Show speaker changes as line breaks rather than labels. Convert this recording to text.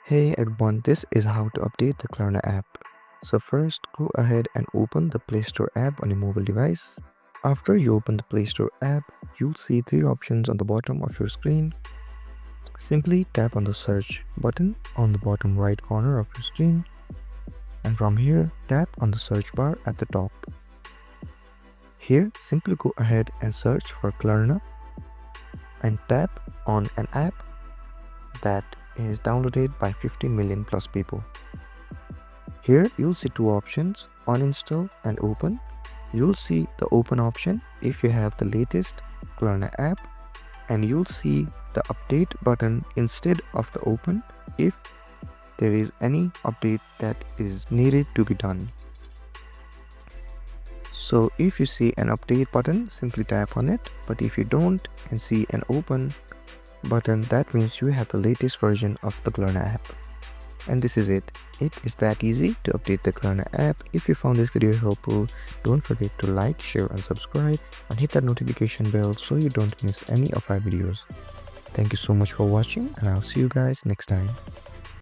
Hey everyone, this is how to update the Klarna app. So first, go ahead and open the Play Store app on your mobile device. After you open the Play Store app, you'll see three options on the bottom of your screen. Simply tap on the search button on the bottom right corner of your screen. And from here, tap on the search bar at the top. Here, simply go ahead and search for Klarna and tap on an app that is downloaded by 50 million plus people. Here you'll see two options, uninstall and open. You'll see the open option if you have the latest Klarna app, and you'll see the update button instead of the open if there is any update that is needed to be done. So if you see an update button, simply tap on it, but if you don't and see an open button, that means you have the latest version of the Klarna app. And this is it. It is that easy to update the Klarna app. If you found this video helpful, don't forget to like, share and subscribe and hit that notification bell so you don't miss any of our videos. Thank you so much for watching, and I'll see you guys next time.